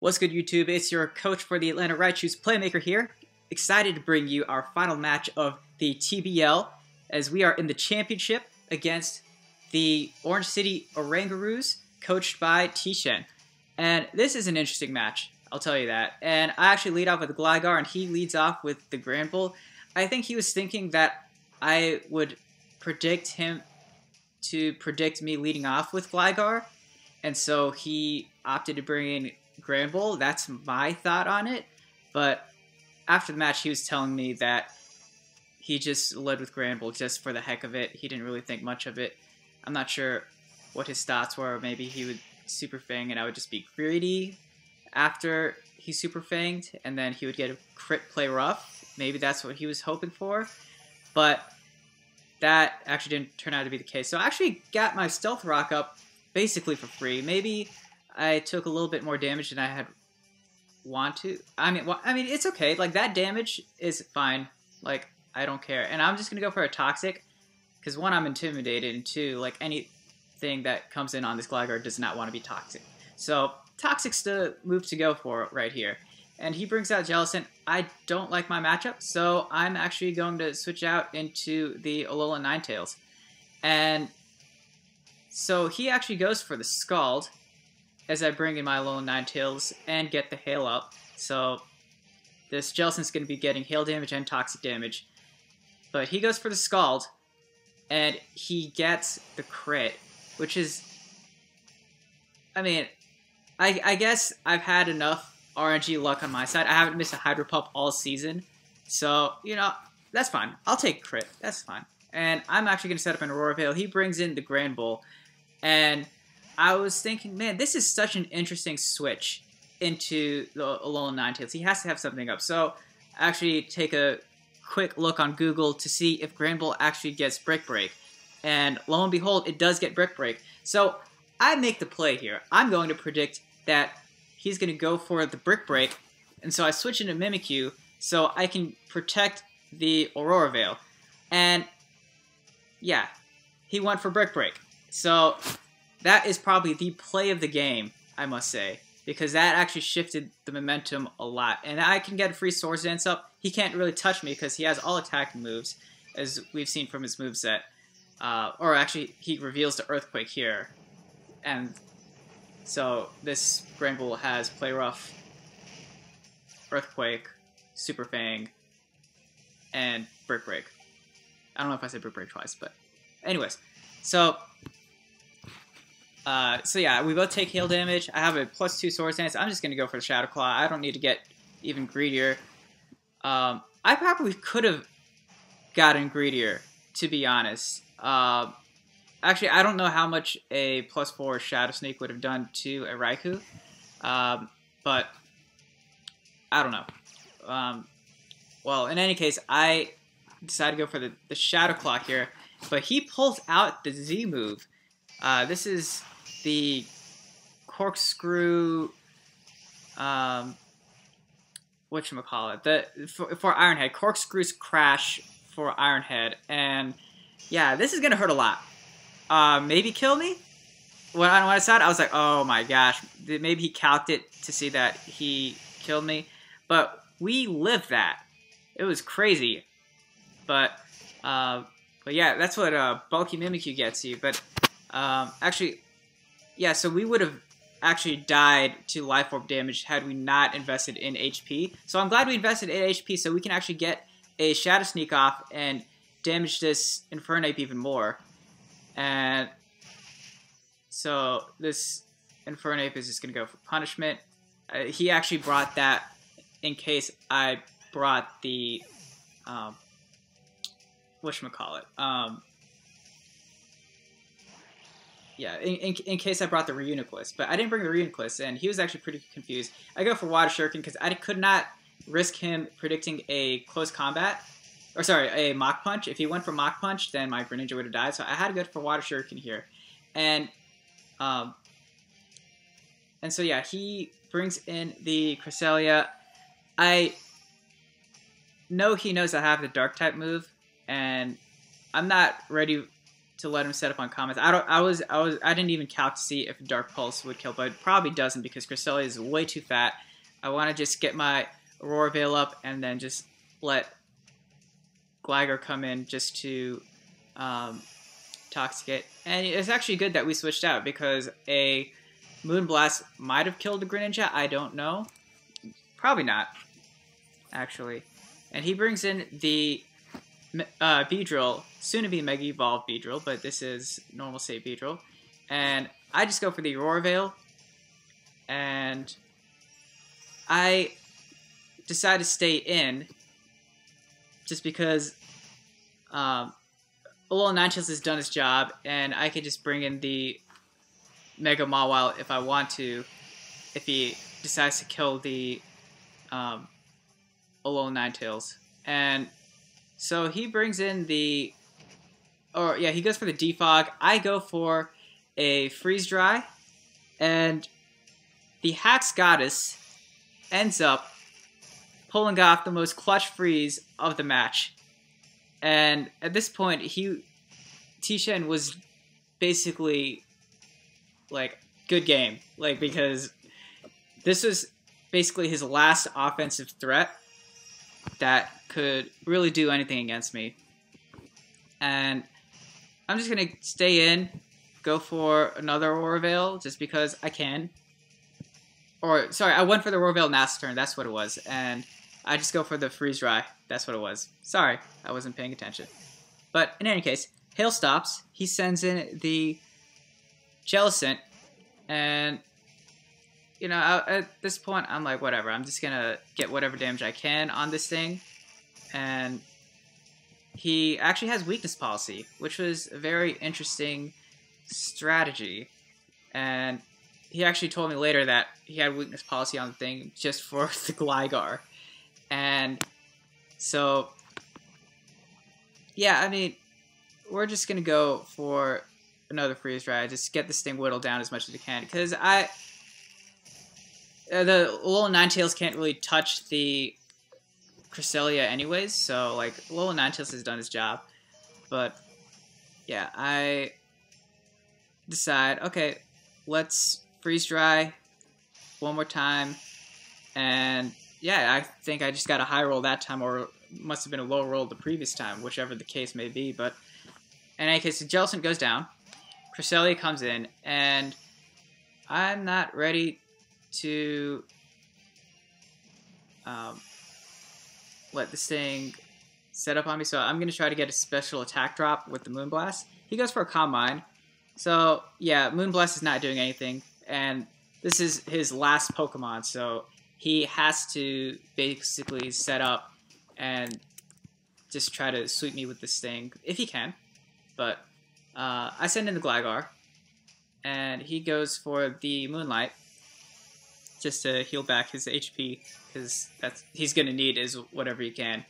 What's good, YouTube? It's your coach for the Atlanta Raichus, Playmaker here. Excited to bring you our final match of the TBL as we are in the championship against the Orange City Orangurus, coached by Tishan. And this is an interesting match, I'll tell you that. And I actually lead off with Gligar, and he leads off with the Grand Bull. I think he was thinking that I would predict him to predict me leading off with Gligar, and so he opted to bring in Grand Bull. That's my thought on it, but after the match he was telling me that he just led with Grand Bull just for the heck of it. He didn't really think much of it. I'm not sure what his thoughts were. Maybe he would Super Fang and I would just be greedy after he Super Fanged, and then he would get a crit play rough. Maybe that's what he was hoping for, but that actually didn't turn out to be the case. So I actually got my Stealth Rock up basically for free. Maybe I took a little bit more damage than I had want to. I mean, it's okay. Like, that damage is fine. Like, I don't care. And I'm just gonna go for a Toxic, because one, I'm intimidated, and two, like, anything that comes in on this Gligar does not want to be Toxic. So Toxic's the move to go for right here. And he brings out Jellicent. I don't like my matchup, so I'm actually going to switch out into the Alola Ninetales. And so he actually goes for the Scald as I bring in my Alola Ninetales and get the Hail up. So this Jellicent's going to be getting Hail damage and Toxic damage. But he goes for the Scald, and he gets the crit, which is... I mean, I guess I've had enough RNG luck on my side. I haven't missed a Hydro Pump all season, so, you know, that's fine. I'll take crit. That's fine. And I'm actually going to set up an Aurora Veil. He brings in the Grand Bull, and I was thinking, man, this is such an interesting switch into the Alola Ninetales. He has to have something up. So I actually take a quick look on Google to see if Grand Bull actually gets Brick Break. And lo and behold, it does get Brick Break. So I make the play here. I'm going to predict that he's going to go for the Brick Break, and so I switch into Mimikyu so I can protect the Aurora Veil. And yeah, he went for Brick Break. So that is probably the play of the game, I must say, because that actually shifted the momentum a lot. And I can get a free Swords Dance up. He can't really touch me because he has all attacking moves, as we've seen from his moveset. Or actually, he reveals the Earthquake here. And so this Grand Bull has Play Rough, Earthquake, Super Fang, and Brick Break. I don't know if I said Brick Break twice, but anyways. So yeah, we both take hail damage. I have a +2 Swords Dance. I'm just going to go for the Shadow Claw. I don't need to get even greedier. I probably could have gotten greedier, to be honest. Actually, I don't know how much a +4 Shadow Sneak would have done to a Raikou, but I don't know. Well, in any case, I decided to go for the Shadow Claw here, but he pulls out the Z move. This is the Corkscrew, whatchamacallit, for Ironhead. Corkscrew's Crash for Ironhead, and yeah, this is going to hurt a lot. Maybe kill me? When I saw it, I was like, oh my gosh. Maybe he calced it to see that he killed me. But we lived that. It was crazy. But yeah, that's what Bulky Mimikyu gets you. But actually, yeah, so we would have actually died to Life Orb damage had we not invested in HP. So I'm glad we invested in HP so we can actually get a Shadow Sneak off and damage this Infernape even more. And so this Infernape is just going to go for punishment. He actually brought that in case I brought the, whatchamacallit, yeah, in case I brought the Reuniclus. But I didn't bring the Reuniclus, and he was actually pretty confused. I go for Water Shuriken because I could not risk him predicting a close combat. Or sorry, a Mach Punch. If he went for Mach Punch, then my Greninja would have died. So I had to go for Water Shuriken here. And so yeah, he brings in the Cresselia. I know he knows I have the Dark type move, and I'm not ready to let him set up on comments. I didn't even count to see if Dark Pulse would kill, but it probably doesn't because Cresselia is way too fat. I want to just get my Aurora Veil up and then just let Gligar come in just to Toxicate. And it's actually good that we switched out because a Moonblast might have killed the Greninja. I don't know. Probably not, actually. And he brings in the Beedrill, soon to be Mega Evolved Beedrill, but this is normal state Beedrill. And I just go for the Aurora Veil. And I decide to stay in just because Alolan Ninetales has done his job, and I could just bring in the Mega Mawile if I want to, if he decides to kill the Alolan Ninetales. And so he brings in the, he goes for the Defog. I go for a Freeze Dry, and the Hax Goddess ends up pulling off the most clutch freeze of the match. And at this point, T-Shen was basically like, good game. Like, because this was basically his last offensive threat that could really do anything against me. And I'm just going to stay in, go for another Aurora Veil, just because I can. Or, sorry, I went for the Aurora Veil last turn, that's what it was. And I just go for the Freeze Dry, that's what it was. Sorry, I wasn't paying attention. But in any case, Hail stops, he sends in the Jellicent, and, you know, at this point, I'm like, whatever, I'm just gonna get whatever damage I can on this thing. And he actually has Weakness Policy, which was a very interesting strategy. And he actually told me later that he had Weakness Policy on the thing just for the Gligar. And so, yeah, I mean, we're just going to go for another Freeze Dry. Just get this thing whittled down as much as we can. Because the Alolan Ninetales can't really touch the Cresselia anyways. So, like, Alolan Ninetales has done his job. But, yeah, I decide, okay, let's Freeze Dry one more time. And, yeah, I think I just got a high roll that time, or must have been a low roll the previous time, whichever the case may be. But in any case, the Jellicent goes down, Cresselia comes in, and I'm not ready to let this thing set up on me, so I'm going to try to get a special attack drop with the Moonblast. He goes for a Calm Mind, so yeah, Moonblast is not doing anything, and this is his last Pokemon, so he has to basically set up and just try to sweep me with this thing, if he can. But I send in the Gligar, and he goes for the Moonlight, just to heal back his HP, because he's going to need is whatever he can.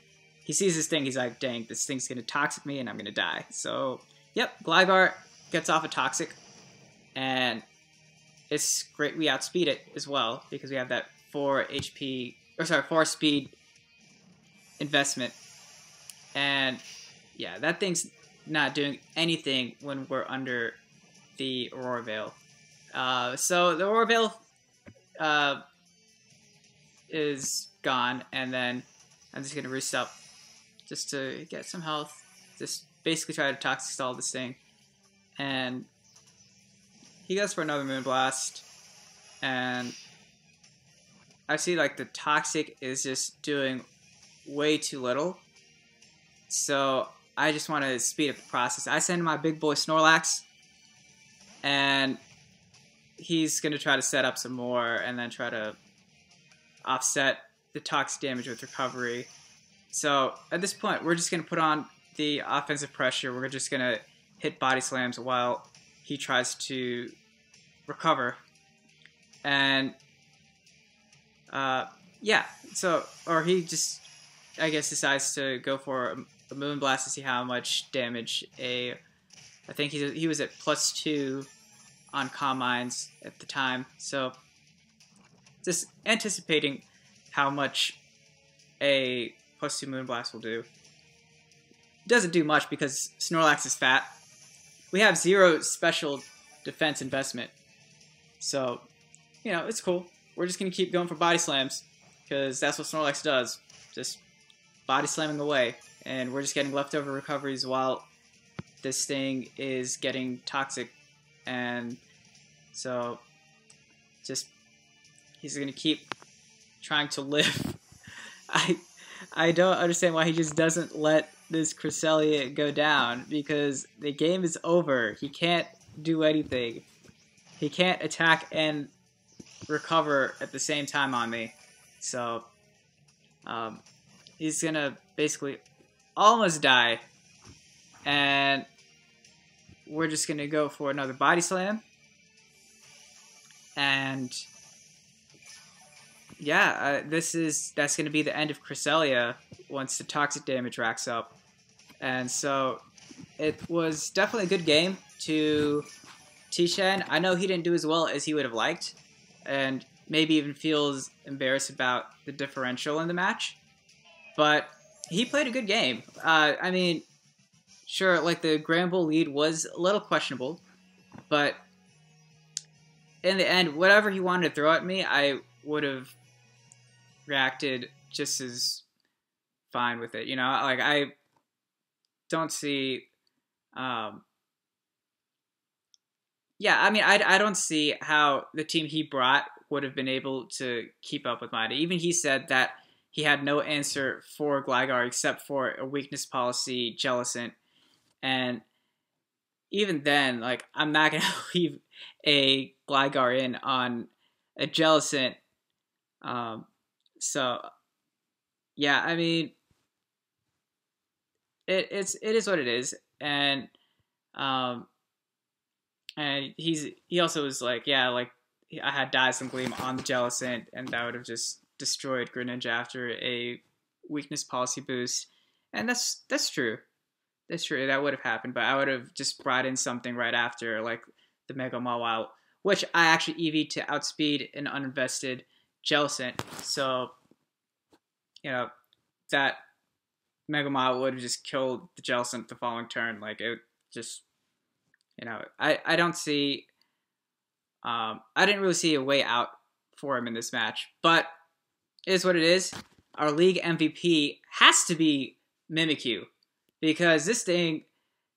He sees this thing, he's like, dang, this thing's going to Toxic me, and I'm going to die. So, yep, Gligar gets off a Toxic, and it's great we outspeed it as well, because we have that 4 speed investment. And yeah, that thing's not doing anything when we're under the Aurora Veil. So the Aurora Veil is gone, and then I'm just going to reset just to get some health. Just basically try to Toxic Stall this thing. And he goes for another Moonblast, and I see like the Toxic is just doing way too little. So I just want to speed up the process. I send my big boy Snorlax, and he's going to try to set up some more and then try to offset the Toxic damage with Recovery. So at this point, we're just going to put on the offensive pressure. We're just going to hit Body Slams while he tries to recover. And yeah, so, or he just, I guess, decides to go for a Moonblast to see how much damage I think he was at +2 on Calm Minds at the time, so just anticipating how much a +2 Moonblast will do. It doesn't do much because Snorlax is fat, we have 0 special defense investment. So, you know, it's cool. We're just going to keep going for body slams, because that's what Snorlax does. Just body slamming away. And we're just getting leftover recoveries while this thing is getting toxic. And so, just, he's going to keep trying to live. I don't understand why he just doesn't let this Cresselia go down, because the game is over. He can't do anything. He can't attack and recover at the same time on me. So, he's gonna basically almost die. And we're just gonna go for another body slam. And yeah, that's gonna be the end of Cresselia once the toxic damage racks up. And so it was definitely a good game to Tishan. I know he didn't do as well as he would have liked, and maybe even feels embarrassed about the differential in the match. But he played a good game. I mean, sure, like the Granbull lead was a little questionable, but in the end, whatever he wanted to throw at me, I would have reacted just as fine with it. You know, like I don't see, yeah, I mean, I don't see how the team he brought would have been able to keep up with mine. Even he said that he had no answer for Gligar except for a weakness policy Jellicent. And even then, like, I'm not going to leave a Gligar in on a Jellicent. So, yeah, I mean, it is what it is. And he also was like, yeah, like, I had Dazzling Gleam on the Jellicent, and that would have just destroyed Greninja after a weakness policy boost. And that's true. That's true. That would have happened, but I would have just brought in something right after, like the Mega Mawile, which I actually EV'd to outspeed an uninvested Jellicent. So, you know, that Mega Mawile would have just killed the Jellicent the following turn. Like, it just, you know, I don't see, I didn't really see a way out for him in this match, but it is what it is. Our league MVP has to be Mimikyu, because this thing,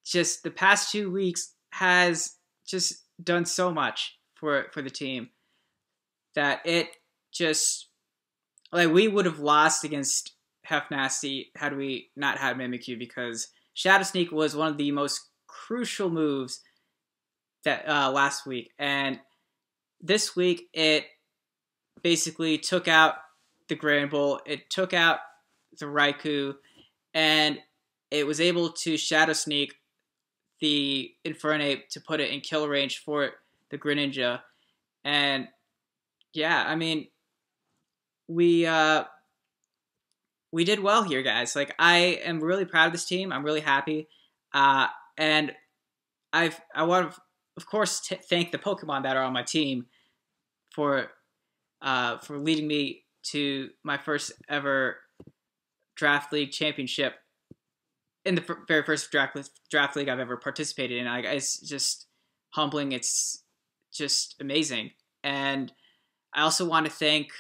just the past 2 weeks, has just done so much for the team that it just, like, we would have lost against Hefnasty had we not had Mimikyu, because Shadow Sneak was one of the most crucial moves that last week, and this week it basically took out the Granbull, it took out the Raikou, and it was able to Shadow Sneak the Infernape to put it in kill range for the Greninja. And yeah, I mean, we did well here, guys. Like, I am really proud of this team. I'm really happy. And I want to, of course, thank the Pokemon that are on my team for leading me to my first ever Draft League championship in the very first draft league I've ever participated in. It's just humbling. It's just amazing. And I also want to thank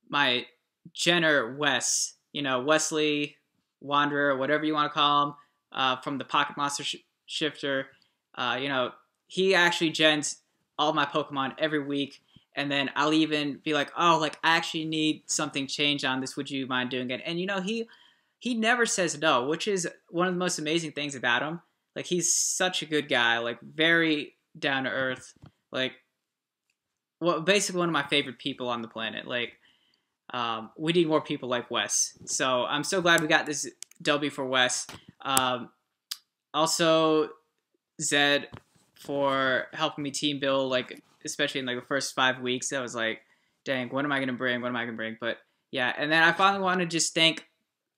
my Jenner Wes, you know, Wesley, Wanderer, whatever you want to call him, from the Pocket Monster Shifter. You know, he actually gens all my Pokemon every week. And then I'll even be like, oh, like, I actually need something changed on this. Would you mind doing it? And, you know, he never says no, which is one of the most amazing things about him. Like, he's such a good guy, like, very down to earth. Like, well, basically one of my favorite people on the planet. Like, we need more people like Wes. So I'm so glad we got this W for Wes. Also, Zed for helping me team build, like, especially in like the first 5 weeks. I was like, dang, what am I going to bring? What am I going to bring? But yeah, and then I finally want to just thank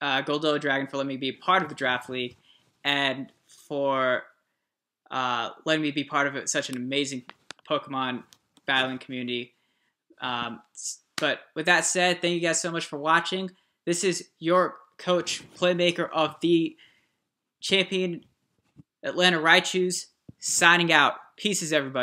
Goldo Dragon for letting me be part of the Draft League, and for letting me be part of such an amazing Pokemon battling community. But with that said, thank you guys so much for watching. This is your coach, Playmaker of the Champion Atlanta Raichus signing out. Pieces, everybody.